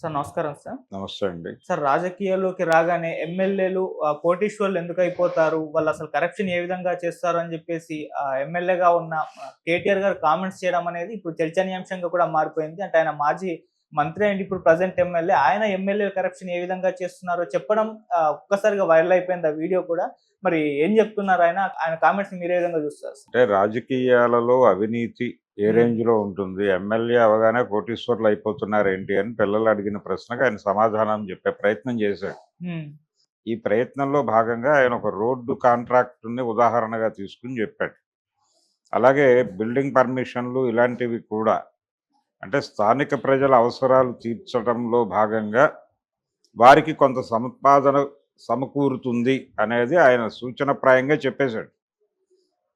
Sir నమస్కారం sir. నమస్తే అండి. సార్ రాజకీయాల్లోకి రాగానే ఎమ్మెల్యేలు కోటీశ్వరులు ఎందుకైపోతారు? వాళ్ళసలు కరప్షన్ ఏ విధంగా చేస్తారు అని జెప్పేసి ఎమ్మెల్యేగా ఉన్న కేటీఆర్ గారు కామెంట్స్ చేయడం అనేది ఇప్పుడు చర్చనీయాంశంగా కూడా మారిపోయింది. అంటే ఆయన మాజీ మంత్రి అండ్ ఇప్పుడు ప్రెజెంట్ ఎమ్మెల్యే. ఆయన ఎమ్మెల్యేల కరప్షన్ ఏ విధంగా చేస్తున్నారో చెప్పడం ఒక్కసారిగా వైరల్ అయిపోయింది ఆ వీడియో కూడా. మరి ఏం జెప్తున్నారు ఆయన? ఆయన కామెంట్స్‌ని మీరు ఏ విధంగా జూస్తారు సార్? అంటే రాజకీయాలలో అవినీతి ఏ హ్మ్. రేంజ్‌లో ఉంటుంది? ఎమ్మెల్యే అవ్వగానే కోటీశ్వరులు అయిపోతున్నారేంటి అని పిల్లలు అడిగిన ప్రశ్నకు ఆయన సమాధానం చెప్పే ప్రయత్నం చేశాడు. హ్మ్. ఈ ప్రయత్నంలో భాగంగా ఆయన ఒక రోడ్డు కాంట్రాక్టుని ఉదాహరణగా తీసుకొని చెప్పాడు. అలాగే బిల్డింగ్ పర్మిషన్లు ఇలాంటివి కూడా అంటే స్థానిక ప్రజల అవసరాలు తీర్చడంలో భాగంగా వారికి కొంత సంపాదన సమకూరుతుంది అనేది ఆయన సూచనప్రాయంగా చెప్పేశాడు.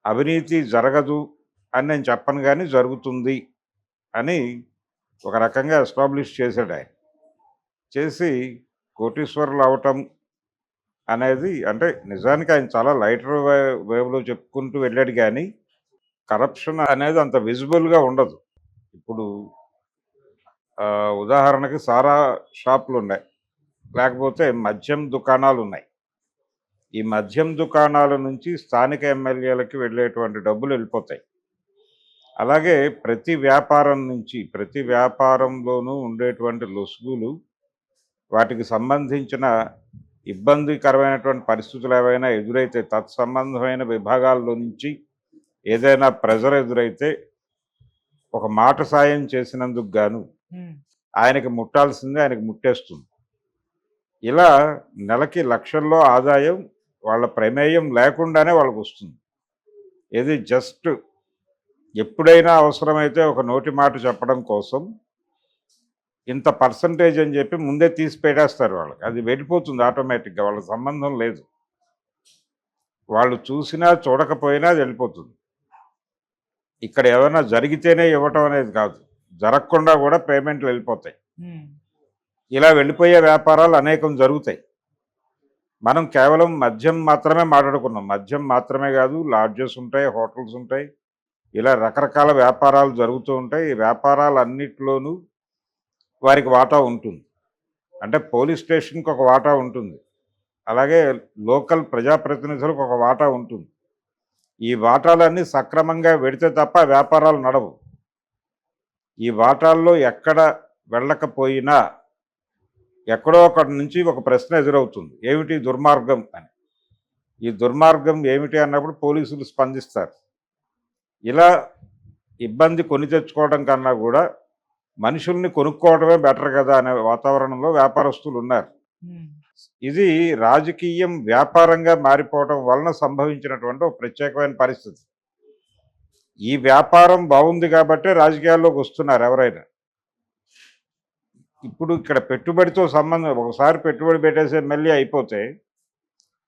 అవినీతి జరగదు అని నేను చెప్పను గానీ జరుగుతుంది అని ఒక రకంగా ఎస్టాబ్లిష్ చేశాడు ఆయన. చేసి కోటీశ్వరులు అవ్వటం అనేది అంటే నిజానికి ఆయన చాలా లైటర్ వేవ్‌లో చెప్పుకుంటూ వెళ్ళాడు గానీ, కరప్షన్ అనేది అంత విజిబుల్‌గా ఉండదు. ఇప్పుడు ఉదాహరణకి సారా షాపులున్నాయి. లేకపోతే మద్యం దుకాణాలున్నాయి. ఈ మద్యం దుకాణాల నుంచి స్థానిక ఎమ్మెల్యేలకి వెళ్ళేటువంటి డబ్బులు వెళ్ళిపోతాయి. అలాగే ప్రతి వ్యాపారంలోనూ ఉండేటువంటి లొసుగులు, వాటికి సంబంధించిన ఇబ్బందికరమైనటువంటి పరిస్థితులు ఏవైనా ఎదురైతే తత్సంబంధమైన విభాగాల్లో నుంచి ఏదైనా ప్రెజర్ ఎదురైతే ఒక మాట సాయం చేసినందుకు గాను హ్మ్. ఆయనకి ముట్టాల్సిందే ఆయనకి ముట్టేస్తుంది. ఇలా నెలకి లక్షల్లో ఆదాయం వాళ్ళ ప్రమేయం లేకుండానే వాళ్ళకొస్తుంది. ఇది జస్ట్ ఎప్పుడైనా అవసరమైతే ఒక నోటి మాట చెప్పడం కోసం ఇంత పర్సంటేజ్ అని చెప్పి ముందే తీసి పెట్టేస్తారు వాళ్ళకి. అది వెళ్ళిపోతుంది ఆటోమేటిక్‌గా. వాళ్ళకి సంబంధం లేదు. వాళ్ళు చూసినా చూడకపోయినా అది వెళ్ళిపోతుంది. ఇక్కడ ఏమైనా జరిగితేనే ఇవ్వటం అనేది కాదు. జరగకుండా కూడా పేమెంట్లు వెళ్ళిపోతాయి. హ్మ్. ఇలా వెళ్ళిపోయే వ్యాపారాలు అనేకం జరుగుతాయి. మనం కేవలం మద్యం మాత్రమే మాట్లాడుకున్నాం. మద్యం మాత్రమే కాదు, లాడ్జెస్ ఉంటాయి, హోటల్స్ ఉంటాయి. ఇలా రకరకాల వ్యాపారాలు జరుగుతూ ఉంటాయి. ఈ వ్యాపారాలన్నిటిలోనూ వారికి వాటా ఉంటుంది. అంటే పోలీస్ స్టేషన్‌కి ఒక వాటా ఉంటుంది. అలాగే లోకల్ ప్రజాప్రతినిధులకు ఒక వాటా ఉంటుంది. ఈ వాటాలన్నీ సక్రమంగా వెడితే తప్ప వ్యాపారాలు నడవు. ఈ వాటాల్లో ఎక్కడ వెళ్ళకపోయినా ఎక్కడో ఒకటి నుంచి ఒక ప్రశ్న ఎదురవుతుంది. ఏమిటి దుర్మార్గం అని. ఈ దుర్మార్గం ఏమిటి అన్నప్పుడు పోలీసులు స్పందిస్తారు. ఇలా ఇబ్బంది కొని తెచ్చుకోవడం కన్నా కూడా మనుషుల్ని కొనుక్కోవడమే బెటర్ కదా అనే వాతావరణంలో వ్యాపారస్తులు ఉన్నారు. హ్మ్. ఇది రాజకీయం వ్యాపారంగా మారిపోవడం వలన సంభవించినటువంటి ఒక ప్రత్యేకమైన పరిస్థితి. ఈ వ్యాపారం బాగుంది కాబట్టే రాజకీయాల్లోకి వస్తున్నారు ఎవరైనా. ఇప్పుడు ఇక్కడ పెట్టుబడితో సంబంధం ఒకసారి పెట్టుబడి పెట్టేసి ఎమ్మెల్యే అయిపోతే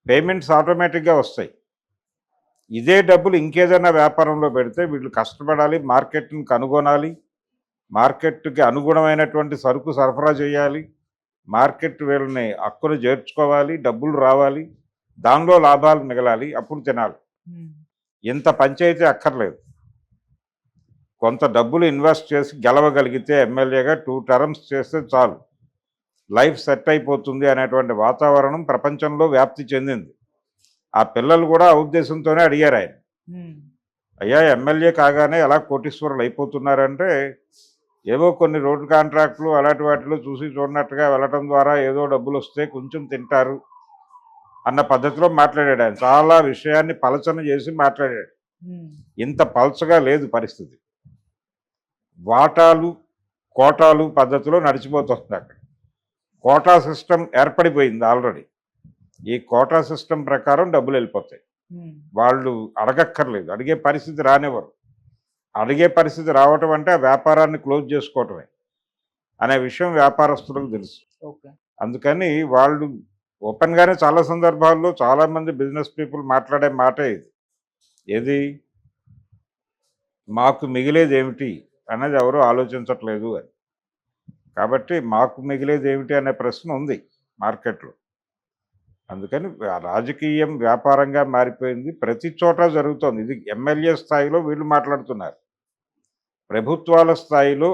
పేమెంట్స్ ఆటోమేటిక్‌గా వస్తాయి. ఇదే డబ్బులు ఇంకేదైనా వ్యాపారంలో పెడితే వీళ్ళు కష్టపడాలి, మార్కెట్‌ని కనుగొనాలి, మార్కెట్‌కి అనుగుణమైనటువంటి సరుకు సరఫరా చేయాలి, మార్కెట్ వీళ్ళని హక్కున చేర్చుకోవాలి, డబ్బులు రావాలి, దానిలో లాభాలు మిగలాలి, అప్పుడు తినాలి. హ్మ్. ఇంత పంచాయితీ అక్కర్లేదు. కొంత డబ్బులు ఇన్వెస్ట్ చేసి గెలవగలిగితే ఎమ్మెల్యేగా 2 టర్మ్స్ చేస్తే చాలు. లైఫ్ సెట్ అయిపోతుంది అనేటువంటి వాతావరణం ప్రపంచంలో వ్యాప్తి చెందింది. ఆ పిల్లలు కూడా ఆ ఉద్దేశంతోనే అడిగారాయన. హ్మ్. అయ్యా ఎమ్మెల్యే కాగానే ఎలా కోటీశ్వరులు అయిపోతున్నారంటే, ఏవో కొన్ని రోడ్డు కాంట్రాక్టులు అలాంటి వాటిలో చూసి చూడనట్టుగా వెళ్ళటం ద్వారా ఏదో డబ్బులొస్తే కొంచెం తింటారు అన్న పద్ధతిలో మాట్లాడాడు ఆయన. చాలా విషయాన్ని పలచన చేసి మాట్లాడాడు. హ్మ్. ఇంత పలచగా లేదు పరిస్థితి. వాటాలు, కోటాలు పద్ధతిలో నడిచిపోతుంది అక్కడ. కోటా సిస్టమ్ ఏర్పడిపోయింది ఆల్రెడీ. ఈ కోటా సిస్టమ్ ప్రకారం డబ్బులు వెళ్ళిపోతాయి. హ్మ్. వాళ్ళు అడగక్కర్లేదు. అడిగే పరిస్థితి రానివ్వరు. అడిగే పరిస్థితి రావటం అంటే ఆ వ్యాపారాన్ని క్లోజ్ చేసుకోవటమే అనే విషయం వ్యాపారస్తులకు తెలుసు. ఓకే. అందుకని వాళ్ళు ఓపెన్‌గానే చాలా సందర్భాల్లో చాలామంది బిజినెస్ పీపుల్ మాట్లాడే మాటే ఇది. ఏది? మాకు మిగిలేదేమిటి అన్నది ఎవరు ఆలోచించట్లేదు అని. కాబట్టి మాకు మిగిలేదేమిటి అనే ప్రశ్న ఉంది మార్కెట్‌లో. అందుకని రాజకీయం వ్యాపారంగా మారిపోయింది. ప్రతి చోట జరుగుతోంది. ఇది ఎమ్మెల్యే స్థాయిలో వీళ్ళు మాట్లాడుతున్నారు. ప్రభుత్వాల స్థాయిలో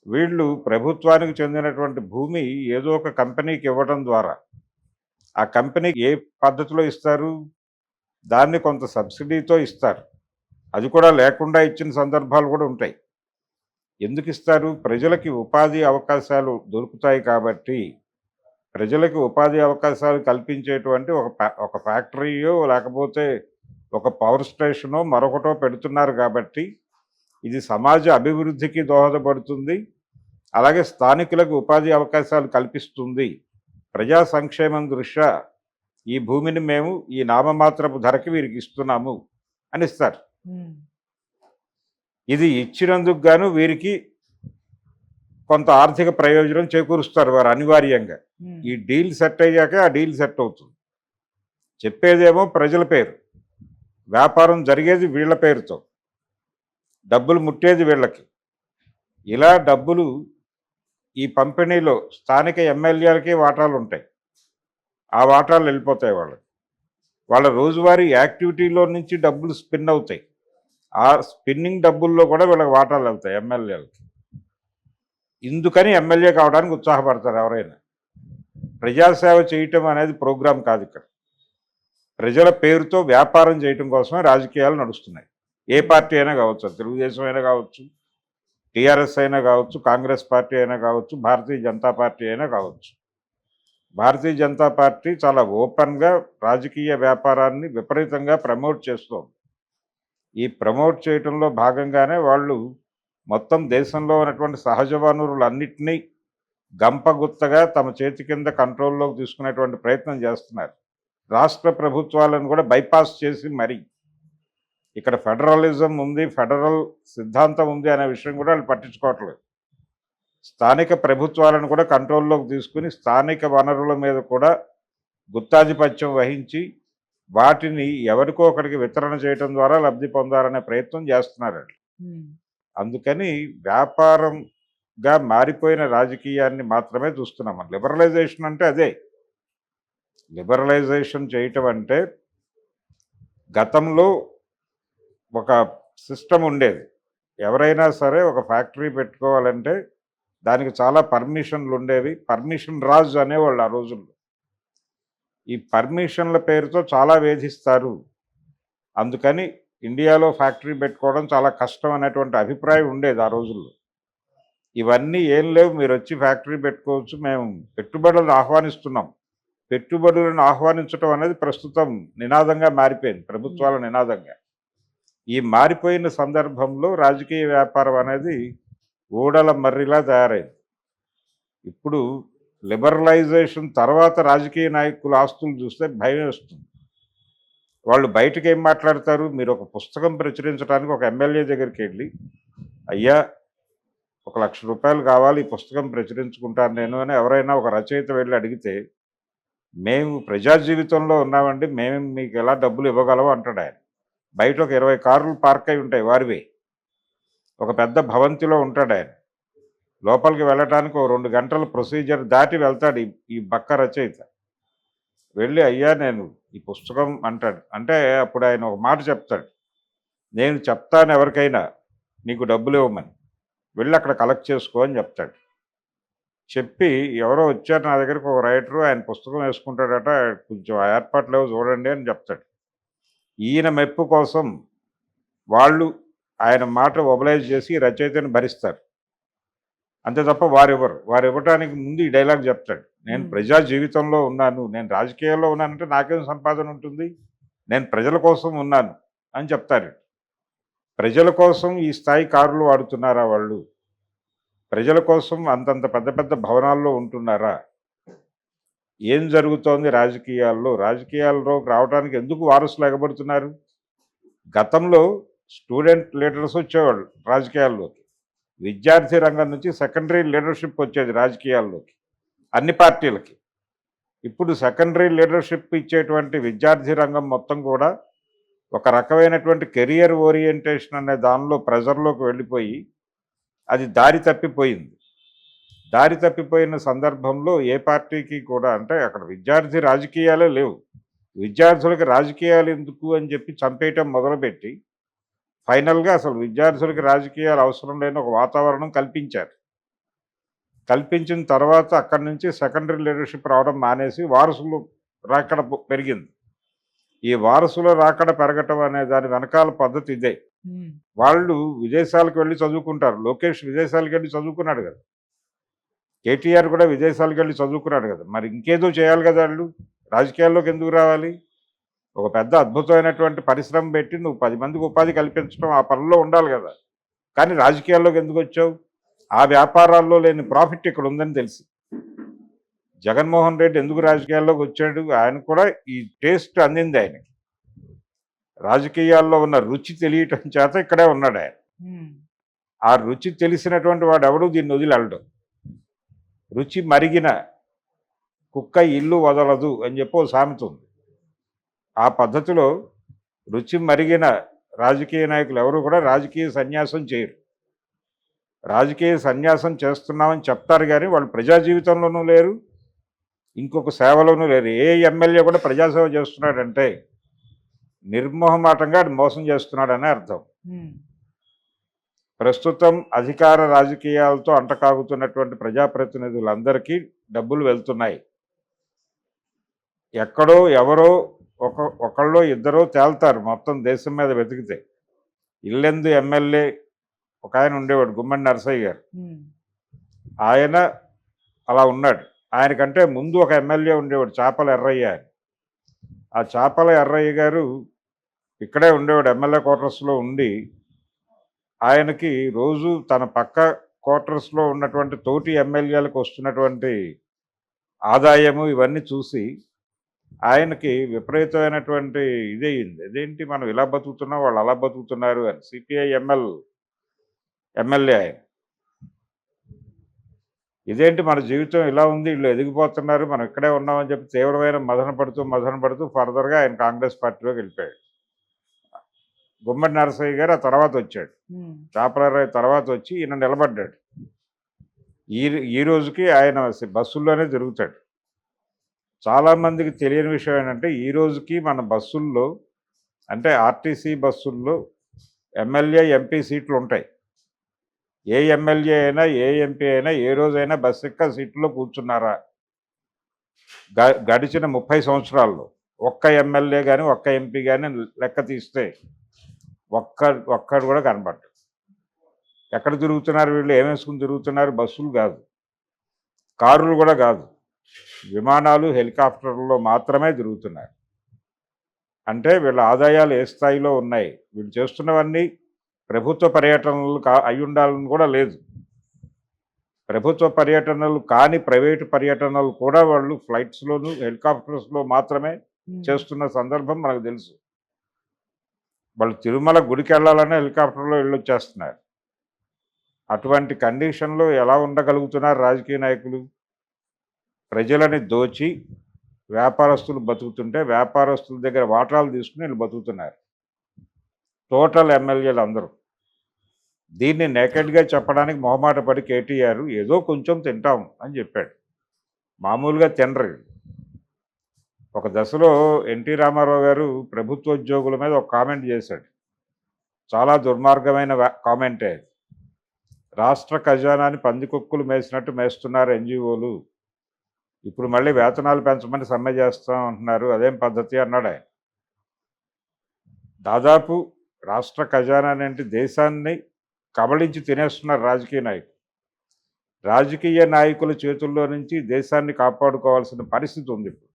వీళ్ళు ప్రభుత్వానికి చెందినటువంటి భూమి ఏదో ఒక కంపెనీకి ఇవ్వడం ద్వారా ఆ కంపెనీకి ఏ పద్ధతిలో ఇస్తారు? దాన్ని కొంత సబ్సిడీతో ఇస్తారు. అది కూడా లేకుండా ఇచ్చిన సందర్భాలు కూడా ఉంటాయి. ఎందుకు ఇస్తారు? ప్రజలకి ఉపాధి అవకాశాలు దొరుకుతాయి కాబట్టి, ప్రజలకి ఉపాధి అవకాశాలు కల్పించేటువంటి ఒక ఫ్యాక్టరీయో లేకపోతే ఒక పవర్ స్టేషనో మరొకటో పెడుతున్నారు కాబట్టి ఇది సమాజ అభివృద్ధికి దోహదపడుతుంది. అలాగే స్థానికులకు ఉపాధి అవకాశాలు కల్పిస్తుంది. ప్రజా సంక్షేమం దృష్ట్యా ఈ భూమిని మేము ఈ నామమాత్రపు ధరకి వీరికి ఇస్తున్నాము అని ఇస్తారు. ఇది ఇచ్చినందుకు గాను వీరికి కొంత ఆర్థిక ప్రయోజనం చేకూరుస్తారు వారు అనివార్యంగా. ఈ డీల్ సెట్ అయ్యాక ఆ డీల్ సెట్ అవుతుంది. చెప్పేదేమో ప్రజల పేరు, వ్యాపారం జరిగేది వీళ్ళ పేరుతో, డబ్బులు ముట్టేది వీళ్ళకి. ఇలా డబ్బులు ఈ పంపిణీలో స్థానిక ఎమ్మెల్యేలకి వాటాలు ఉంటాయి. ఆ వాటాలు వెళ్ళిపోతాయి వాళ్ళకి. వాళ్ళ రోజువారీ యాక్టివిటీలో నుంచి డబ్బులు స్పిన్ అవుతాయి. ఆ స్పిన్నింగ్ డబ్బుల్లో కూడా వీళ్ళకి వాటాలు వెళ్తాయి ఎమ్మెల్యేలకి. ఇందుకని ఎమ్మెల్యే కావడానికి ఉత్సాహపడతారు ఎవరైనా. ప్రజాసేవ చేయటం అనేది ప్రోగ్రాం కాదు ఇక్కడ. ప్రజల పేరుతో వ్యాపారం చేయటం కోసమే రాజకీయాలు నడుస్తున్నాయి. ఏ పార్టీ అయినా కావచ్చు, తెలుగుదేశం అయినా కావచ్చు, టీఆర్ఎస్ అయినా కావచ్చు, కాంగ్రెస్ పార్టీ అయినా కావచ్చు, భారతీయ జనతా పార్టీ అయినా కావచ్చు. భారతీయ జనతా పార్టీ చాలా ఓపెన్గా రాజకీయ వ్యాపారాన్ని విపరీతంగా ప్రమోట్ చేస్తోంది. ఈ ప్రమోట్ చేయటంలో భాగంగానే వాళ్ళు మొత్తం దేశంలో ఉన్నటువంటి సహజ వనరులన్నింటినీ గంపగుత్తగా తమ చేతి కింద కంట్రోల్లోకి తీసుకునేటువంటి ప్రయత్నం చేస్తున్నారు. రాష్ట్ర ప్రభుత్వాలను కూడా బైపాస్ చేసి మరీ ఇక్కడ ఫెడరలిజం ఉంది, ఫెడరల్ సిద్ధాంతం ఉంది అనే విషయం కూడా వాళ్ళు పట్టించుకోవట్లేదు. స్థానిక ప్రభుత్వాలను కూడా కంట్రోల్లోకి తీసుకుని స్థానిక వనరుల మీద కూడా గుత్తాధిపత్యం వహించి వాటిని ఎవరికో ఒకరికి వితరణ చేయడం ద్వారా లబ్ధి పొందాలనే ప్రయత్నం చేస్తున్నారండి. అందుకని వ్యాపారంగా మారిపోయిన రాజకీయాన్ని మాత్రమే చూస్తున్నాం. లిబరలైజేషన్ అంటే అదే. లిబరలైజేషన్ చేయటం అంటే గతంలో ఒక సిస్టమ్ ఉండేది. ఎవరైనా సరే ఒక ఫ్యాక్టరీ పెట్టుకోవాలంటే దానికి చాలా పర్మిషన్లు ఉండేవి. పర్మిషన్ రాజు అనేవాళ్ళు ఆ రోజుల్లో. ఈ పర్మిషన్ల పేరుతో చాలా వేధిస్తారు. అందుకని ఇండియాలో ఫ్యాక్టరీ పెట్టుకోవడం చాలా కష్టం అనేటువంటి అభిప్రాయం ఉండేది ఆ రోజుల్లో. ఇవన్నీ ఏం లేవు, మీరు వచ్చి ఫ్యాక్టరీ పెట్టుకోవచ్చు, మేము పెట్టుబడులను ఆహ్వానిస్తున్నాం. పెట్టుబడులను ఆహ్వానించడం అనేది ప్రస్తుతం నినాదంగా మారిపోయింది, ప్రభుత్వాల నినాదంగా. ఈ మారిపోయిన సందర్భంలో రాజకీయ వ్యాపారం అనేది ఊడల మర్రిలా తయారైంది. ఇప్పుడు లిబరలైజేషన్ తర్వాత రాజకీయ నాయకుల ఆస్తులు చూస్తే భయం వస్తుంది. వాళ్ళు బయటకు ఏం మాట్లాడతారు? మీరు ఒక పుస్తకం ప్రచురించడానికి ఒక ఎమ్మెల్యే దగ్గరికి వెళ్ళి, అయ్యా ₹1,00,000 కావాలి, ఈ పుస్తకం ప్రచురించుకుంటాను నేను అని ఎవరైనా ఒక రచయిత వెళ్ళి అడిగితే, మేము ప్రజా జీవితంలో ఉన్నామండి, మేము మీకు ఎలా డబ్బులు ఇవ్వగలము అంటాడు ఆయన. బయట ఒక 20 కార్లు పార్క్ అయి ఉంటాయి వారివే. ఒక పెద్ద భవంతిలో ఉంటాడు ఆయన. లోపలికి వెళ్ళటానికి ఒక 2 గంటల ప్రొసీజర్ దాటి వెళ్తాడు ఈ బక్క రచయిత. వెళ్ళి, అయ్యా నేను ఈ పుస్తకం అంటాడు. అంటే అప్పుడు ఆయన ఒక మాట చెప్తాడు, నేను చెప్తాను ఎవరికైనా నీకు డబ్బులు ఇవ్వమని, వెళ్ళి అక్కడ కలెక్ట్ చేసుకో అని చెప్తాడు. చెప్పి ఎవరో వచ్చారు నా దగ్గరికి, ఒక రైటరు, ఆయన పుస్తకం వేసుకుంటాడట, కొంచెం ఏర్పాట్లు ఏవో చూడండి అని చెప్తాడు. ఈయన మెప్పు కోసం వాళ్ళు ఆయన మాట మొబలైజ్ చేసి రచయితని భరిస్తారు. అంతే తప్ప వారు ఇవ్వటానికి ముందు ఈ డైలాగ్ చెప్తాడు, నేను ప్రజా జీవితంలో ఉన్నాను, నేను రాజకీయాల్లో ఉన్నానంటే నాకేం సంపాదన ఉంటుంది, నేను ప్రజల కోసం ఉన్నాను అని చెప్తారు. ప్రజల కోసం ఈ స్థాయి కారులు వాడుతున్నారా వాళ్ళు? ప్రజల కోసం అంతంత పెద్ద పెద్ద భవనాల్లో ఉంటున్నారా? ఏం జరుగుతోంది రాజకీయాల్లో? రాజకీయాల్లోకి రావడానికి ఎందుకు వారసులు ఎగబడుతున్నారు? గతంలో స్టూడెంట్ లీడర్స్ వచ్చేవాళ్ళు రాజకీయాల్లోకి, విద్యార్థి రంగం నుంచి సెకండరీ లీడర్షిప్ వచ్చేది రాజకీయాల్లోకి అన్ని పార్టీలకి. ఇప్పుడు సెకండరీ లీడర్షిప్ ఇచ్చేటువంటి విద్యార్థి రంగం మొత్తం కూడా ఒక రకమైనటువంటి కెరియర్ ఓరియంటేషన్ అనే దానిలో ప్రెజర్లోకి వెళ్ళిపోయి అది దారి తప్పిపోయింది. దారి తప్పిపోయిన సందర్భంలో ఏ పార్టీకి కూడా, అంటే అక్కడ విద్యార్థి రాజకీయాలే లేవు, విద్యార్థులకు రాజకీయాలు ఎందుకు అని చెప్పి చంపేయటం మొదలుపెట్టి ఫైనల్గా అసలు విద్యార్థులకి రాజకీయాలు అవసరం లేని ఒక వాతావరణం కల్పించారు. కల్పించిన తర్వాత అక్కడి నుంచి సెకండరీ లీడర్షిప్ రావడం మానేసి వారసులు రాకడ పెరిగింది. ఈ వారసుల రాకడ పెరగటం అనే దాని వెనకాల పద్ధతి ఇదే. వాళ్ళు విదేశాలకు వెళ్ళి చదువుకుంటారు. లోకేష్ విదేశాలకు వెళ్ళి చదువుకున్నాడు కదా, కేటీఆర్ కూడా విదేశాలకు వెళ్ళి చదువుకున్నాడు కదా, మరి ఇంకేదో చేయాలి కదా. వాళ్ళు రాజకీయాల్లోకి ఎందుకు రావాలి? ఒక పెద్ద అద్భుతమైనటువంటి పరిశ్రమ పెట్టి నువ్వు 10 మందికి ఉపాధి కల్పించడం ఆ పనుల్లో ఉండాలి కదా. కానీ రాజకీయాల్లోకి ఎందుకు వచ్చావు? ఆ వ్యాపారాల్లో లేని ప్రాఫిట్ ఇక్కడ ఉందని తెలిసి జగన్మోహన్ రెడ్డి ఎందుకు రాజకీయాల్లోకి వచ్చాడు? ఆయన కూడా ఈ టేస్ట్ అందింది ఆయనకి. రాజకీయాల్లో ఉన్న రుచి తెలియటం చేత ఇక్కడే ఉన్నాడు ఆయన. ఆ రుచి తెలిసినటువంటి వాడు ఎవడు దీన్ని వదిలి వెళ్ళడం. రుచి మరిగిన కుక్క ఇల్లు వదలదు అని చెప్పి ఓ సామెత ఉంది. ఆ పద్ధతిలో రుచి మరిగిన రాజకీయ నాయకులు ఎవరు కూడా రాజకీయ సన్యాసం చేయరు. రాజకీయ సన్యాసం చేస్తున్నామని చెప్తారు కానీ వాళ్ళు ప్రజా జీవితంలోనూ లేరు, ఇంకొక సేవలోనూ లేరు. ఏ ఎమ్మెల్యే కూడా ప్రజాసేవ చేస్తున్నాడంటే నిర్మోహమాటంగా మోసం చేస్తున్నాడనే అర్థం. ప్రస్తుతం అధికార రాజకీయాలతో అంటకాగుతున్నటువంటి ప్రజాప్రతినిధులందరికీ డబ్బులు వెళ్తున్నాయి. ఎక్కడో ఎవరో ఒకళ్ళో ఇద్దరో తేల్తారు మొత్తం దేశం మీద వెతికితే. ఇల్లెందు ఎమ్మెల్యే ఒక ఆయన ఉండేవాడు, గుమ్మడి నరసయ్య గారు. ఆయన అలా ఉన్నాడు. ఆయనకంటే ముందు ఒక ఎమ్మెల్యే ఉండేవాడు, చాపల ఎర్రయ్య అని. ఆ చాపల ఎర్రయ్య గారు ఇక్కడే ఉండేవాడు, ఎమ్మెల్యే క్వార్టర్స్లో ఉండి ఆయనకి రోజు తన పక్క క్వార్టర్స్లో ఉన్నటువంటి తోటి ఎమ్మెల్యేలకు వస్తున్నటువంటి ఆదాయము ఇవన్నీ చూసి ఆయనకి విపరీతమైనటువంటి ఇదయింది. అదేంటి మనం ఇలా బతుకుతున్నాం, వాళ్ళు అలా బతుకుతున్నారు అని. సిపిఐ ఎమ్మెల్యే ఆయన. ఇదేంటి మన జీవితం ఇలా ఉంది, వీళ్ళు ఎదిగిపోతున్నారు, మనం ఇక్కడే ఉన్నామని చెప్పి తీవ్రమైన మదన పడుతూ ఫర్దర్గా ఆయన కాంగ్రెస్ పార్టీలోకి వెళ్ళిపోయాడు. గుమ్మడి నరసయ్య గారు ఆ తర్వాత వచ్చాడు, చాపలరాయ్ తర్వాత వచ్చి ఈయన నిలబడ్డాడు. ఈ రోజుకి ఆయన బస్సుల్లోనే తిరుగుతాడు. చాలామందికి తెలియని విషయం ఏంటంటే ఈ రోజుకి మన బస్సుల్లో అంటే ఆర్టీసీ బస్సుల్లో ఎమ్మెల్యే ఎంపీ సీట్లు ఉంటాయి. ఏ ఎమ్మెల్యే అయినా ఏ ఎంపీ అయినా ఏ రోజైనా బస్సు ఎక్క సీట్లో కూర్చున్నారా? గడిచిన 30 సంవత్సరాల్లో ఒక్క ఎమ్మెల్యే కానీ ఒక్క ఎంపీ కానీ లెక్క తీస్తే ఒక్కడు కూడా కనబడ్డాడు. ఎక్కడ తిరుగుతున్నారు వీళ్ళు, ఏమేసుకుని తిరుగుతున్నారు? బస్సులు కాదు, కారులు కూడా కాదు, విమానాలు హెలికాప్టర్లలో మాత్రమే తిరుగుతున్నారు. అంటే వీళ్ళ ఆదాయాలు ఏ స్థాయిలో ఉన్నాయి? వీళ్ళు చేస్తున్నవన్నీ ప్రభుత్వ పర్యటనలు అయి ఉండాలని కూడా లేదు. ప్రభుత్వ పర్యటనలు కానీ ప్రైవేటు పర్యటనలు కూడా వాళ్ళు ఫ్లైట్స్లోను హెలికాప్టర్స్లో మాత్రమే చేస్తున్న సందర్భం మనకు తెలుసు. వాళ్ళు తిరుమల గుడికి వెళ్ళాలనే హెలికాప్టర్లో వెళ్ళొచ్చేస్తున్నారు. అటువంటి కండిషన్లో ఎలా ఉండగలుగుతున్నారు రాజకీయ నాయకులు? ప్రజలని దోచి వ్యాపారస్తులు బతుకుతుంటే వ్యాపారస్తుల దగ్గర వాటాలు తీసుకుని వీళ్ళు బతుకుతున్నారు. టోటల్ ఎమ్మెల్యేలు అందరూ. దీన్ని నేకెడ్గా చెప్పడానికి మొహమాట పడి కేటీఆర్ ఏదో కొంచెం తింటాం అని చెప్పాడు. మామూలుగా తినరు. ఒక దశలో ఎన్టీ రామారావు గారు ప్రభుత్వోద్యోగుల మీద ఒక కామెంట్ చేశాడు. చాలా దుర్మార్గమైన కామెంటే. రాష్ట్ర ఖజానాని పందికొక్కులు మేసినట్టు మేస్తున్నారు ఎన్జిఓలు, ఇప్పుడు మళ్ళీ వేతనాలు పెంచమని సమ్మె చేస్తాం అంటున్నారు, అదేం పద్ధతి అన్నాడు ఆయన. దాదాపు రాష్ట్ర ఖజానాని అంటే దేశాన్ని కబళించి తినేస్తున్నారు రాజకీయ నాయకులు. రాజకీయ నాయకుల చేతుల్లో నుంచి దేశాన్ని కాపాడుకోవాల్సిన పరిస్థితి ఉంది ఇప్పుడు.